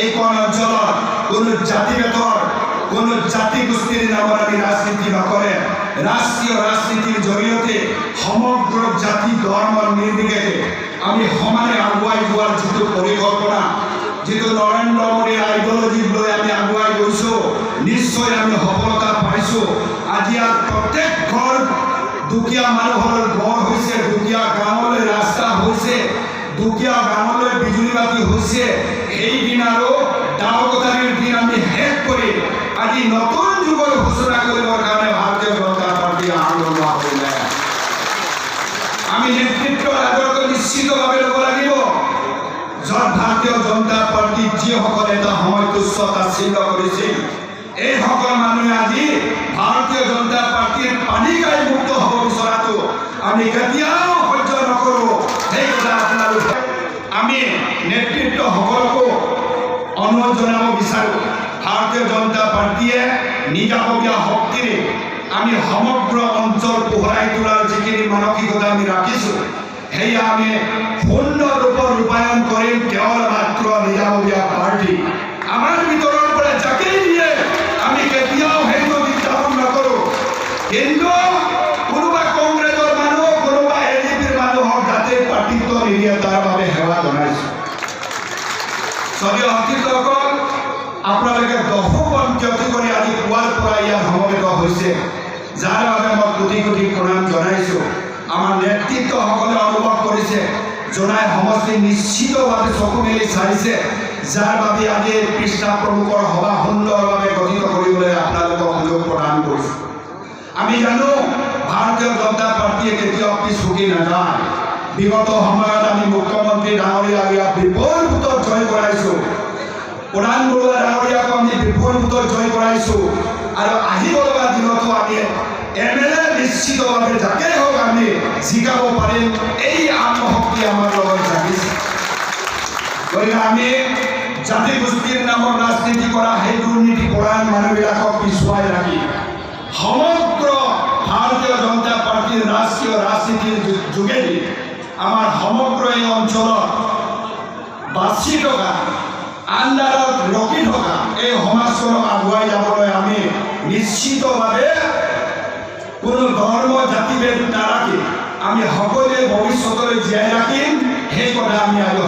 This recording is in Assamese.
এইখন অঞ্চলত কোনো জাতিভেদৰ কোনো জাতি গোষ্ঠীৰ নামত আমি ৰাজনীতি নকৰে। ৰাষ্ট্ৰীয় ৰাজনীতিৰ জৰিয়তে সমগ্ৰ জাতি ধৰ্ম নিৰ্বিশেষে আমি সমানে আগুৱাই যোৱাৰ যিটো পৰিকল্পনা, যিটো নৰেন্দ্ৰ মোদীৰ আইডিঅলজিক লৈ আমি আগুৱাই গৈছোঁ, নিশ্চয় আমি সফলতা পাইছোঁ। আজি প্ৰত্যেক ঘৰ দুখীয়া মানুহৰ ঘৰ হৈছে, দুখীয়া গাঁৱলৈ ৰাস্তা হৈছে, দুখীয়া গাঁৱলৈ বিজুলী বাতি হৈছে। সেইদিন আৰু দাও কটাৰীৰ দিন আমি শেষ কৰি আজি নতুন যুগৰ ঘোষণা কৰিবৰ কাৰণে ভাৰতীয় জনতা পাৰ্টী আন্দোলন কৰিলে। আমি নেতৃত্বৰ আদৰ্শ নিশ্চিতভাৱে ল'ব লাগিব। য'ত ভাৰতীয় জনতা পাৰ্টীত যিসকলে এটা সময়ত তুচ্ছ তাচ্ছিল্য কৰিছিল, এইসকল মানুহে আজি ভাৰতীয় জনতা পাৰ্টীৰ পানী খাই মুক্ত হ'ব বিচৰাটো আমি কেতিয়াও সহ্য নকৰোঁ। সেই কথা আপোনালোকে আমি নেতৃত্বসকলকো অনুৰোধ জনাব বিচাৰোঁ। ভাৰতীয় জনতা পাৰ্টীয়ে নিজাববীয়া শক্তিৰে আমি সমগ্ৰ অঞ্চল পোহৰাই তোলাৰ যিখিনি মানসিকতা আমি ৰাখিছোঁ, সেয়া আমি সুন্দৰ ৰূপত ৰূপায়ণ কৰিম কেৱল মাত্ৰ নিজাববীয়া পাৰ্টী। আমাৰ ভিতৰৰ পৰা যাকেই দিয়ে আমি কেতিয়াও সেইটো বিজ্ঞাপন নকৰোঁ। কিন্তু কোনোবা কংগ্ৰেছৰ মানুহ, কোনোবা এজিপিৰ মানুহক যাতে পাৰ্টিত্ব নিদিয়ে তাৰ বাবে সেৱা জনাইছোঁ। যদিও সতীৰ্থসকল আপোনালোকে দশকন ক্ষতি কৰি আজি পুৱাৰ পৰা ইয়াত সমবেত হৈছে, যাৰ বাবে মই কোটি কোটি প্ৰণাম জনাইছোঁ। আমাৰ নেতৃত্বসকলে অনুভৱ কৰিছে, জনাই সমষ্টি নিশ্চিতভাৱে চকু মেলি চাইছে, যাৰ বাবে আজি পৃষ্ঠা প্ৰমুখৰ সভা সুন্দৰভাৱে গঠিত কৰিবলৈ আপোনালোকক সুযোগ প্ৰদান কৰিছোঁ। আমি জানো ভাৰতীয় জনতা পাৰ্টীয়ে কেতিয়াও পিছ হুকি নাযায়। বিগত সময়ত আমি মুখ্যমন্ত্ৰী ডাঙৰীয়া ইয়াক বিপুল ভোটত জয় কৰাইছোঁ, প্ৰধান বৰুৱা ডাঙৰীয়াকো আমি বিপুল ভোটত জয় কৰাইছোঁ, আৰু আহিব লগা দিনতো আমি MLA নিশ্চিতভাৱে যাকেই হওক আমি জিকাব পাৰিম। এই আত্মশক্তি আমাৰ লগত জাগিছে। গতিকে আমি জাতি গোষ্ঠীৰ নামত ৰাজনীতি কৰা সেই দুৰ্নীতি পৰায়ণ মানুহবিলাকক পিছুৱাই ৰাখি সমগ্ৰ ভাৰতীয় জনতা পাৰ্টীৰ ৰাষ্ট্ৰীয় ৰাজনীতিৰ যোগেদি আমাৰ সমগ্ৰ এই অঞ্চলত বাচি থকা, আণ্ডাৰত ৰখি থকা এই সমাজখনক আগুৱাই যাবলৈ আমি নিশ্চিতভাৱে কোনো ধৰ্ম জাতিভেদ নাৰাখি আমি সকলোৱে ভৱিষ্যতলৈ জীয়াই ৰাখিম। সেই কথা আমি আজি